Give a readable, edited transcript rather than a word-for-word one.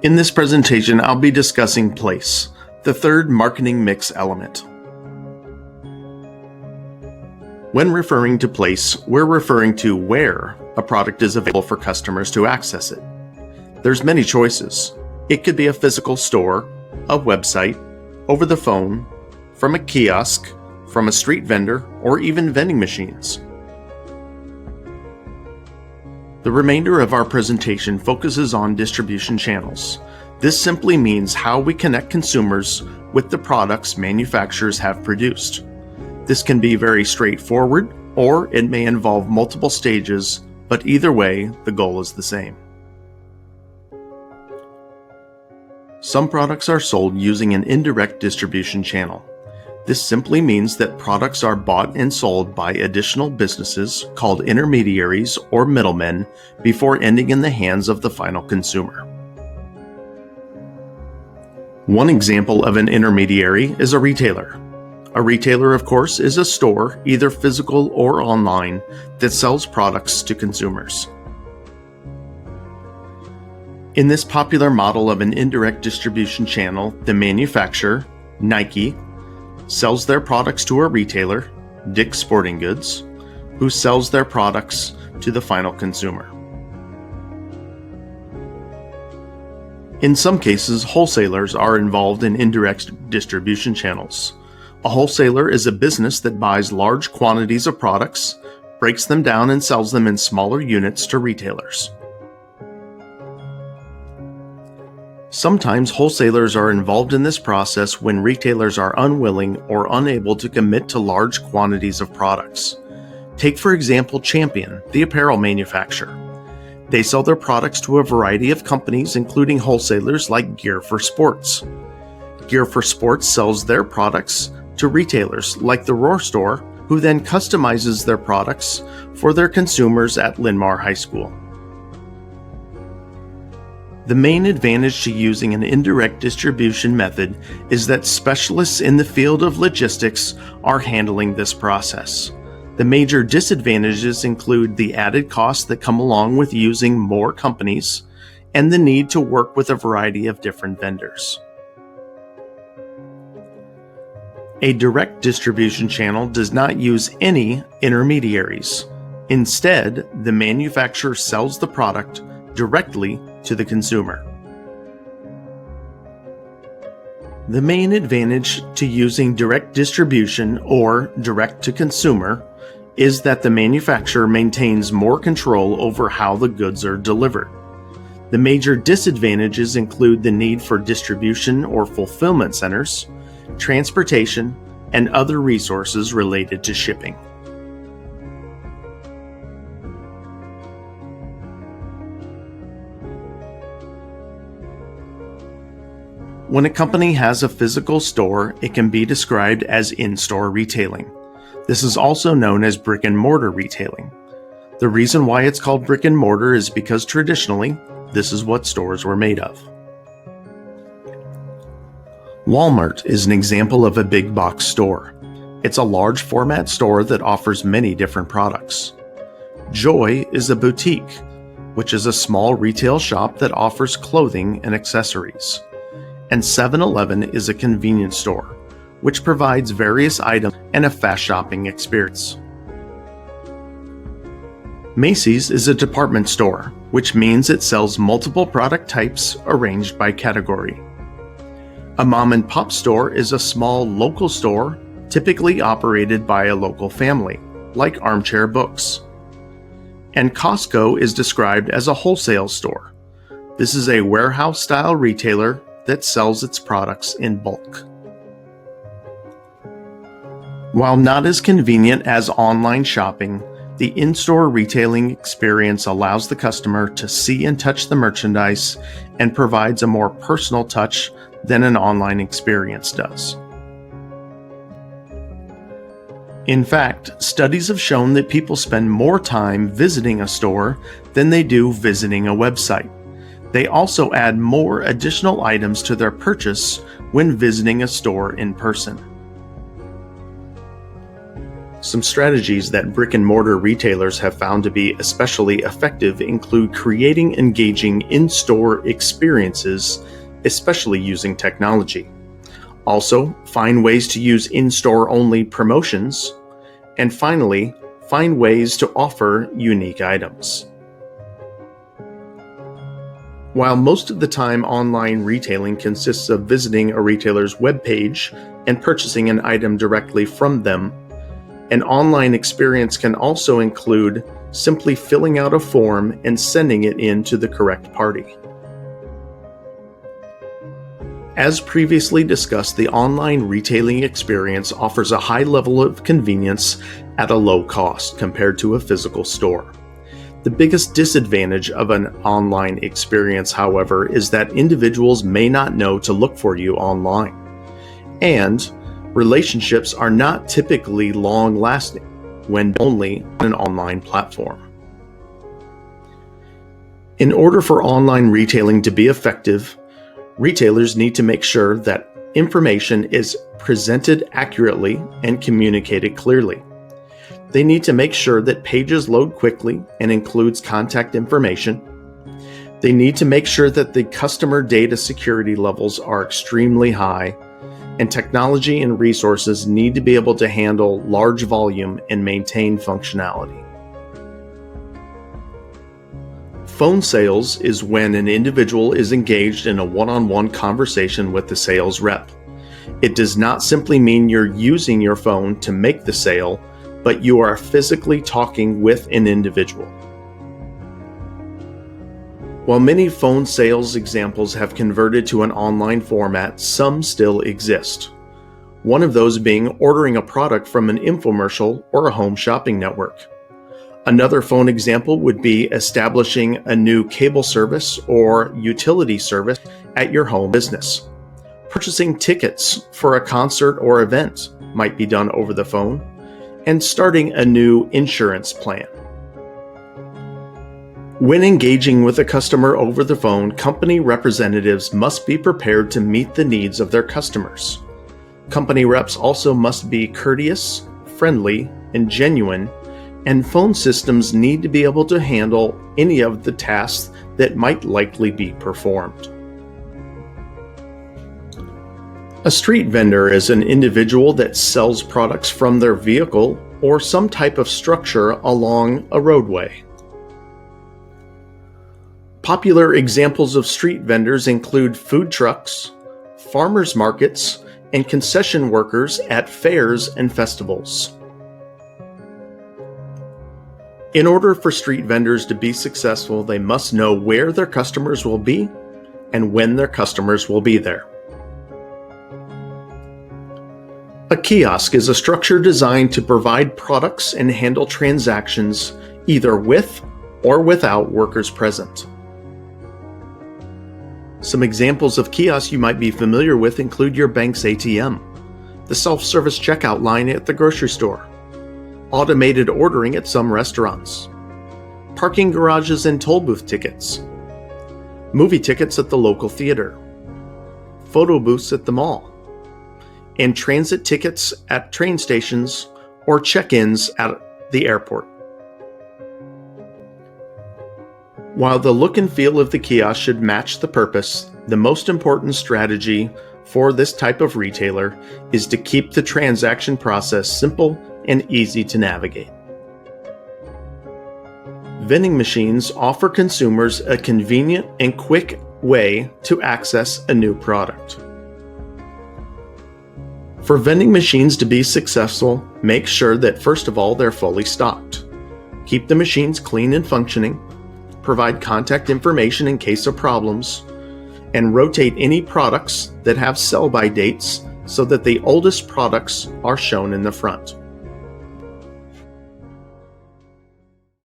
In this presentation, I'll be discussing place, the third marketing mix element. When referring to place, we're referring to where a product is available for customers to access it. There's many choices. It could be a physical store, a website, over the phone, from a kiosk, from a street vendor, or even vending machines. The remainder of our presentation focuses on distribution channels. This simply means how we connect consumers with the products manufacturers have produced. This can be very straightforward, or it may involve multiple stages, but either way, the goal is the same. Some products are sold using an indirect distribution channel. This simply means that products are bought and sold by additional businesses called intermediaries or middlemen before ending in the hands of the final consumer. One example of an intermediary is a retailer. A retailer, of course, is a store, either physical or online, that sells products to consumers. In this popular model of an indirect distribution channel, the manufacturer, Nike, sells their products to a retailer, Dick's Sporting Goods, who sells their products to the final consumer. In some cases, wholesalers are involved in indirect distribution channels. A wholesaler is a business that buys large quantities of products, breaks them down and sells them in smaller units to retailers. Sometimes wholesalers are involved in this process when retailers are unwilling or unable to commit to large quantities of products. Take for example Champion, the apparel manufacturer. They sell their products to a variety of companies, including wholesalers like Gear for Sports. Gear for Sports sells their products to retailers like the Roar Store, who then customizes their products for their consumers at Linn-Mar High School. The main advantage to using an indirect distribution method is that specialists in the field of logistics are handling this process. The major disadvantages include the added costs that come along with using more companies and the need to work with a variety of different vendors. A direct distribution channel does not use any intermediaries. Instead, the manufacturer sells the product directly to the consumer. The main advantage to using direct distribution or direct to consumer is that the manufacturer maintains more control over how the goods are delivered. The major disadvantages include the need for distribution or fulfillment centers, transportation, and other resources related to shipping. When a company has a physical store, it can be described as in-store retailing. This is also known as brick and mortar retailing. The reason why it's called brick and mortar is because traditionally, this is what stores were made of. Walmart is an example of a big box store. It's a large format store that offers many different products. Joy is a boutique, which is a small retail shop that offers clothing and accessories. And 7-Eleven is a convenience store, which provides various items and a fast shopping experience. Macy's is a department store, which means it sells multiple product types arranged by category. A mom and pop store is a small local store typically operated by a local family, like Armchair Books. And Costco is described as a wholesale store. This is a warehouse-style retailer that sells its products in bulk. While not as convenient as online shopping, the in-store retailing experience allows the customer to see and touch the merchandise and provides a more personal touch than an online experience does. In fact, studies have shown that people spend more time visiting a store than they do visiting a website. They also add more additional items to their purchase when visiting a store in person. Some strategies that brick and mortar retailers have found to be especially effective include creating engaging in-store experiences, especially using technology. Also, find ways to use in-store only promotions. And finally, find ways to offer unique items. While most of the time online retailing consists of visiting a retailer's webpage and purchasing an item directly from them, an online experience can also include simply filling out a form and sending it in to the correct party. As previously discussed, the online retailing experience offers a high level of convenience at a low cost compared to a physical store. The biggest disadvantage of an online experience, however, is that individuals may not know to look for you online, and relationships are not typically long-lasting when only on an online platform. In order for online retailing to be effective, retailers need to make sure that information is presented accurately and communicated clearly. They need to make sure that pages load quickly and includes contact information. They need to make sure that the customer data security levels are extremely high, and technology and resources need to be able to handle large volume and maintain functionality. Phone sales is when an individual is engaged in a one-on-one conversation with the sales rep. It does not simply mean you're using your phone to make the sale, but you are physically talking with an individual. While many phone sales examples have converted to an online format, some still exist. One of those being ordering a product from an infomercial or a home shopping network. Another phone example would be establishing a new cable service or utility service at your home business. Purchasing tickets for a concert or event might be done over the phone, and starting a new insurance plan. When engaging with a customer over the phone, company representatives must be prepared to meet the needs of their customers. Company reps also must be courteous, friendly, and genuine, and phone systems need to be able to handle any of the tasks that might likely be performed. A street vendor is an individual that sells products from their vehicle or some type of structure along a roadway. Popular examples of street vendors include food trucks, farmers markets, and concession workers at fairs and festivals. In order for street vendors to be successful, they must know where their customers will be and when their customers will be there. A kiosk is a structure designed to provide products and handle transactions either with or without workers present. Some examples of kiosks you might be familiar with include your bank's ATM, the self-service checkout line at the grocery store, automated ordering at some restaurants, parking garages and toll booth tickets, movie tickets at the local theater, photo booths at the mall, and transit tickets at train stations or check-ins at the airport. While the look and feel of the kiosk should match the purpose, the most important strategy for this type of retailer is to keep the transaction process simple and easy to navigate. Vending machines offer consumers a convenient and quick way to access a new product. For vending machines to be successful, make sure that first of all they're fully stocked. Keep the machines clean and functioning, provide contact information in case of problems, and rotate any products that have sell-by dates so that the oldest products are shown in the front.